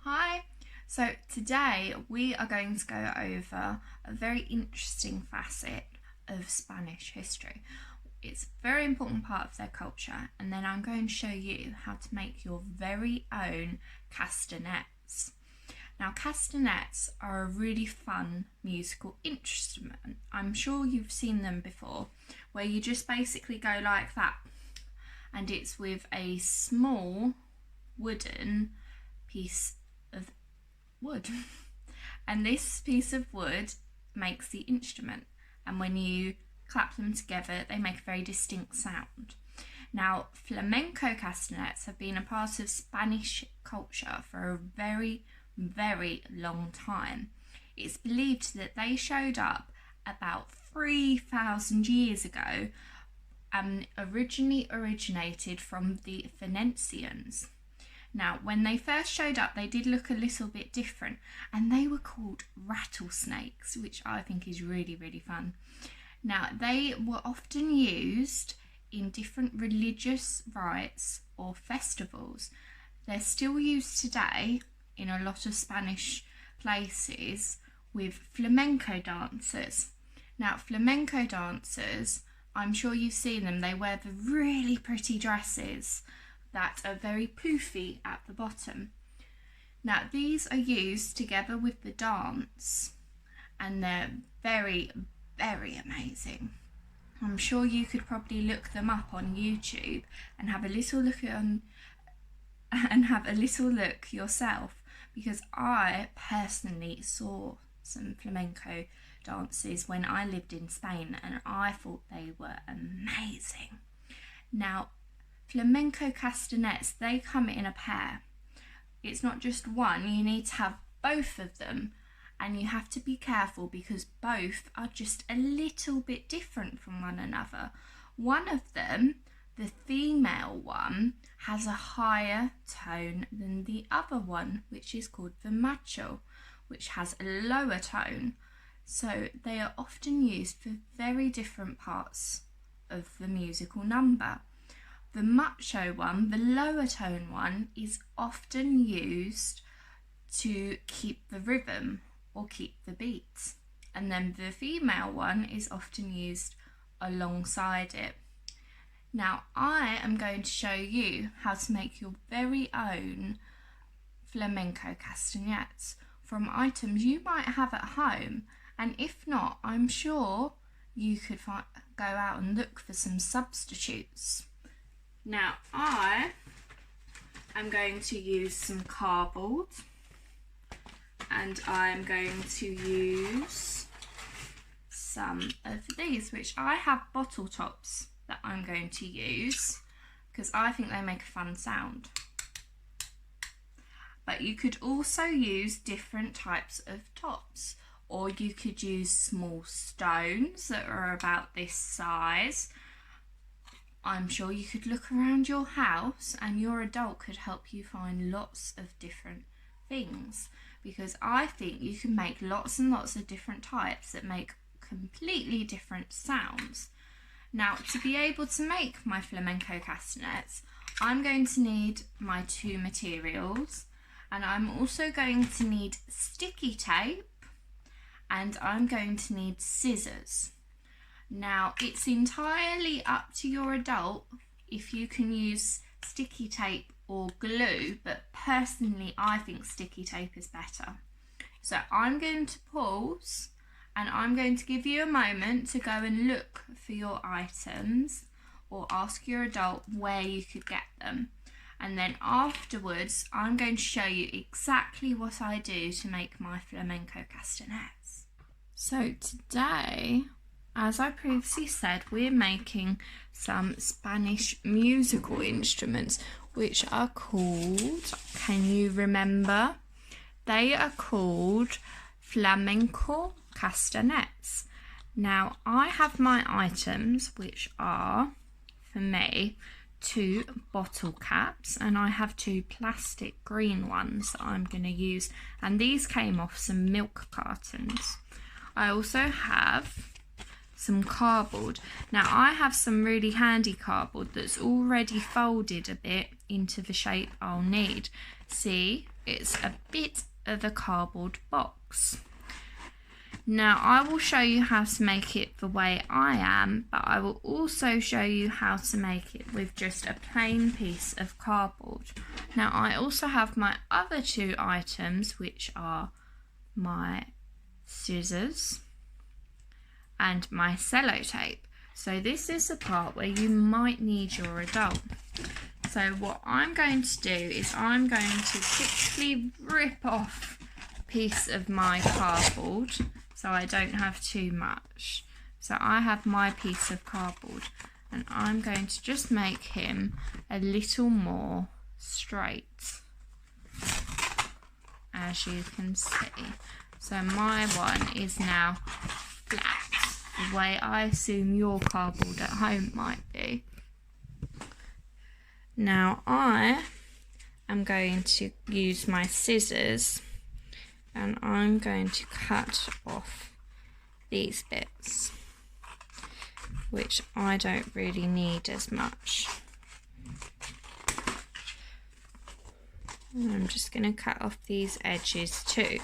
Hi, so today we are going to go over a very interesting facet of Spanish history. It's a very important part of their culture, and then I'm going to show you how to make your very own castanets. Now, castanets are a really fun musical instrument. I'm sure you've seen them before, where you just basically go like that, and it's with a small wooden piece of wood. And this piece of wood makes the instrument, and when you clap them together they make a very distinct sound. Now, flamenco castanets have been a part of Spanish culture for a very, very long time. It's believed that they showed up about 3,000 years ago and originally originated from the Phoenicians. Now, when they first showed up, they did look a little bit different, and they were called rattlesnakes, which I think is really, really fun. Now, they were often used in different religious rites or festivals. They're still used today in a lot of Spanish places with flamenco dancers. Now, flamenco dancers, I'm sure you've seen them, they wear the really pretty dresses that are very poofy at the bottom. Now, these are used together with the dance, and they're very, very amazing. I'm sure you could probably look them up on YouTube and have a little look yourself, because I personally saw some flamenco dances when I lived in Spain and I thought they were amazing. Now, flamenco castanets, they come in a pair. It's not just one, you need to have both of them, and you have to be careful because both are just a little bit different from one another. One of them, the female one, has a higher tone than the other one, which is called the macho, which has a lower tone. So they are often used for very different parts of the musical number. The macho one, the lower tone one, is often used to keep the rhythm or keep the beat, and then the female one is often used alongside it. Now, I am going to show you how to make your very own flamenco castanets from items you might have at home, and if not, I'm sure you could go out and look for some substitutes. Now, I am going to use some cardboard, and I'm going to use some of these, which I have bottle tops that I'm going to use because I think they make a fun sound. But you could also use different types of tops, or you could use small stones that are about this size. I'm sure you could look around your house and your adult could help you find lots of different things, because I think you can make lots and lots of different types that make completely different sounds. Now, to be able to make my flamenco castanets, I'm going to need my two materials, and I'm also going to need sticky tape, and I'm going to need scissors. Now, it's entirely up to your adult if you can use sticky tape or glue, but personally I think sticky tape is better. So I'm going to pause, and I'm going to give you a moment to go and look for your items or ask your adult where you could get them. And then afterwards I'm going to show you exactly what I do to make my flamenco castanets. So today, as I previously said, we're making some Spanish musical instruments, which are called, can you remember? They are called flamenco castanets. Now, I have my items, which are, for me, 2 bottle caps, and I have 2 plastic green ones that I'm going to use, and these came off some milk cartons. I also have some cardboard. Now, I have some really handy cardboard that's already folded a bit into the shape I'll need. see it's a bit of a cardboard box. Now I will show you how to make it the way I am, but I will also show you how to make it with just a plain piece of cardboard. Now I also have my other two items, which are my scissors and my sellotape. So this is the part where you might need your adult. So what I'm going to do is I'm going to quickly rip off a piece of my cardboard so I don't have too much. So I have my piece of cardboard and I'm going to just make him a little more straight, as you can see. So my one is now flat, the way I assume your cardboard at home might be. Now I am going to use my scissors and I'm going to cut off these bits, which I don't really need as much. And I'm just going to cut off these edges too.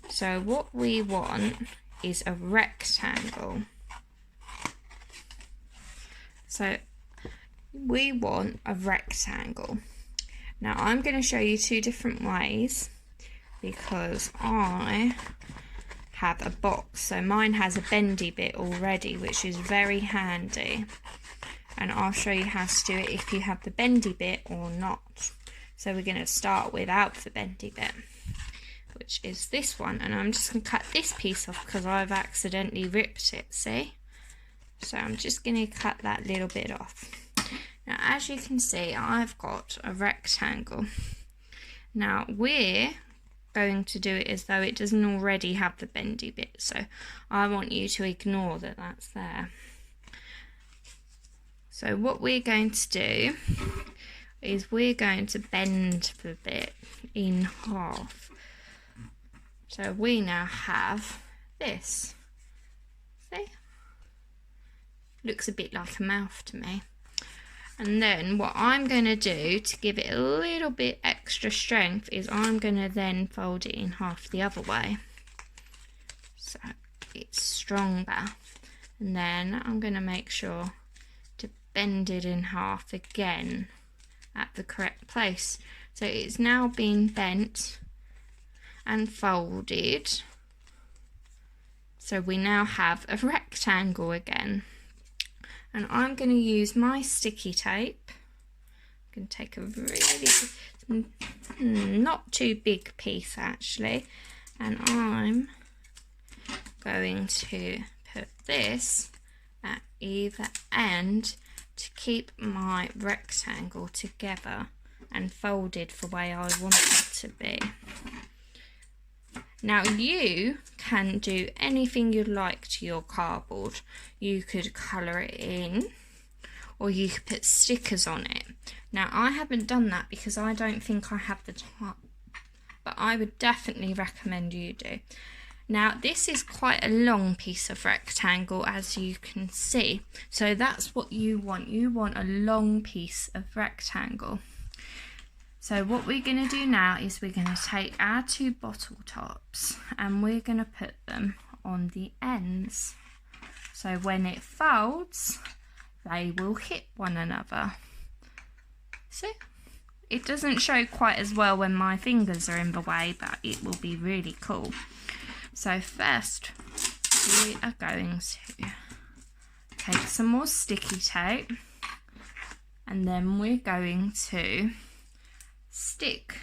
So what we want is a rectangle. So we want a rectangle. Now I'm going to show you two different ways because I have a box. So mine has a bendy bit already, which is very handy. And I'll show you how to do it if you have the bendy bit or not. So we're going to start without the bendy bit, which is this one. And I'm just going to cut this piece off because I've accidentally ripped it, see? So I'm just going to cut that little bit off. Now, as you can see, I've got a rectangle. Now, we're going to do it as though it doesn't already have the bendy bit. So I want you to ignore that that's there. So what we're going to do is we're going to bend the bit in half. So we now have this. See? Looks a bit like a mouth to me. And then what I'm going to do to give it a little bit extra strength is I'm going to then fold it in half the other way, so it's stronger. And then I'm going to make sure to bend it in half again at the correct place. So it's now been bent and folded. So we now have a rectangle again. And I'm going to use my sticky tape. I'm going to take a really, not too big piece actually. And I'm going to put this at either end to keep my rectangle together and folded the way I want it to be. Now you can do anything you'd like to your cardboard. You could colour it in or you could put stickers on it. Now I haven't done that because I don't think I have the time, but I would definitely recommend you do. Now this is quite a long piece of rectangle, as you can see. So that's what you want. You want a long piece of rectangle. So what we're going to do now is we're going to take our two bottle tops and we're going to put them on the ends. So when it folds, they will hit one another. See? It doesn't show quite as well when my fingers are in the way, but it will be really cool. So first, we are going to take some more sticky tape and then we're going to stick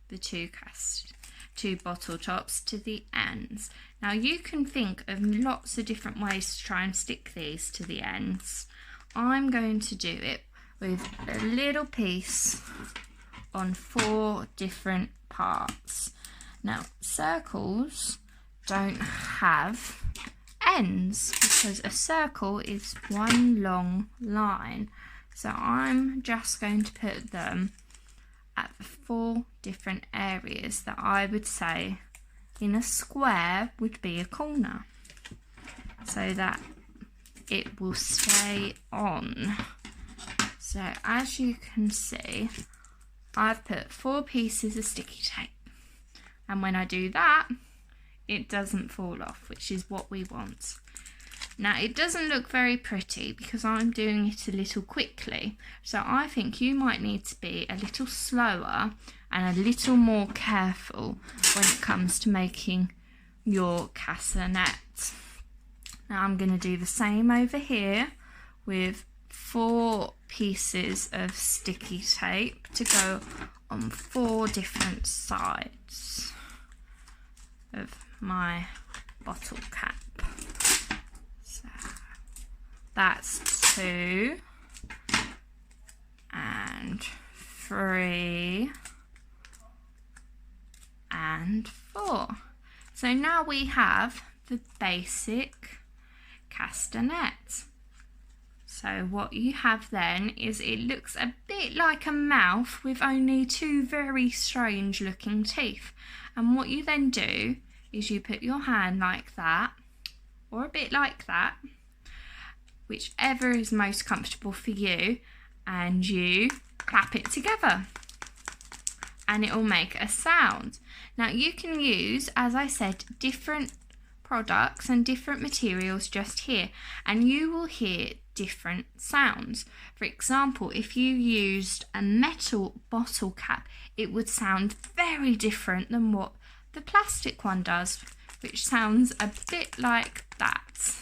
the two bottle tops to the ends. Now you can think of lots of different ways to try and stick these to the ends. I'm going to do it with a little piece on 4 different parts. Now circles don't have ends because a circle is one long line. So I'm just going to put them at the 4 different areas that I would say in a square would be a corner, so that it will stay on. So as you can see, I've put 4 pieces of sticky tape. And when I do that, it doesn't fall off, which is what we want. Now, it doesn't look very pretty because I'm doing it a little quickly. So I think you might need to be a little slower and a little more careful when it comes to making your castanets. Now I'm going to do the same over here with 4 pieces of sticky tape to go on 4 different sides of my bottle cap. So that's 2 and 3 and 4. So now we have the basic castanet. So what you have then is it looks a bit like a mouth with only 2 very strange looking teeth. And what you then do is you put your hand like that, or a bit like that, whichever is most comfortable for you, and you clap it together and it will make a sound. Now you can use, as I said, different products and different materials just here, and you will hear different sounds. For example, if you used a metal bottle cap, it would sound very different than what the plastic one does, which sounds a bit like that.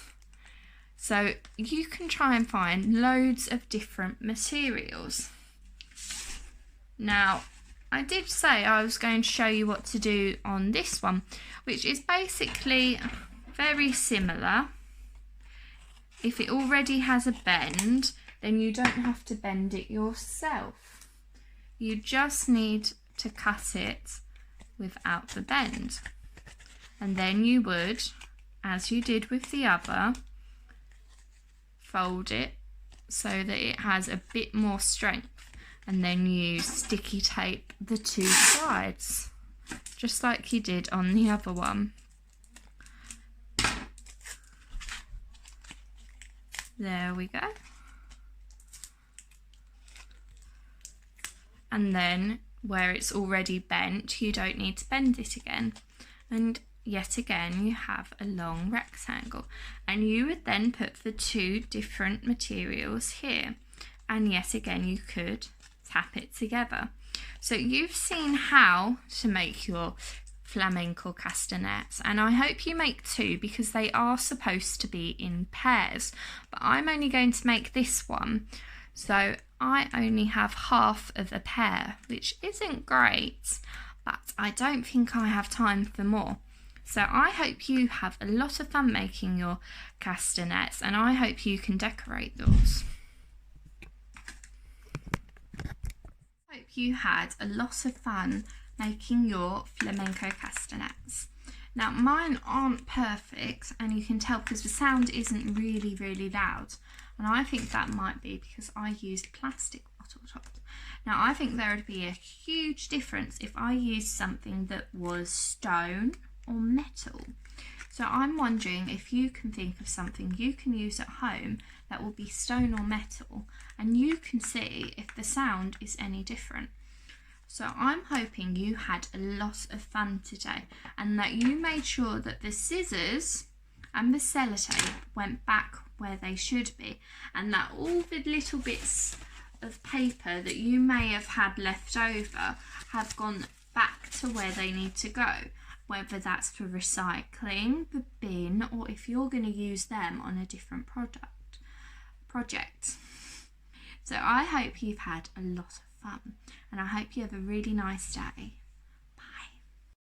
So you can try and find loads of different materials. Now, I did say I was going to show you what to do on this one, which is basically very similar. If it already has a bend, then you don't have to bend it yourself. You just need to cut it without the bend. And then you would, as you did with the other, fold it so that it has a bit more strength. And then you sticky tape the 2 sides, just like you did on the other one. There we go. And then where it's already bent, you don't need to bend it again. And yet again, you have a long rectangle. And you would then put the 2 different materials here. And yet again, you could tap it together. So you've seen how to make your flamenco castanets, and I hope you make 2 because they are supposed to be in pairs, but I'm only going to make this one, so I only have half of a pair, which isn't great, but I don't think I have time for more. So I hope you have a lot of fun making your castanets, and I hope you can decorate yours. Hope you had a lot of fun making your flamenco castanets. Now mine aren't perfect, and you can tell because the sound isn't really loud, and I think that might be because I used plastic bottle tops. Now I think there would be a huge difference if I used something that was stone or metal. So I'm wondering if you can think of something you can use at home that will be stone or metal, and you can see if the sound is any different. So I'm hoping you had a lot of fun today, and that you made sure that the scissors and the sellotape went back where they should be, and that all the little bits of paper that you may have had left over have gone back to where they need to go, whether that's for recycling, the bin, or if you're going to use them on a different project. So I hope you've had a lot of fun, and I hope you have a really nice day.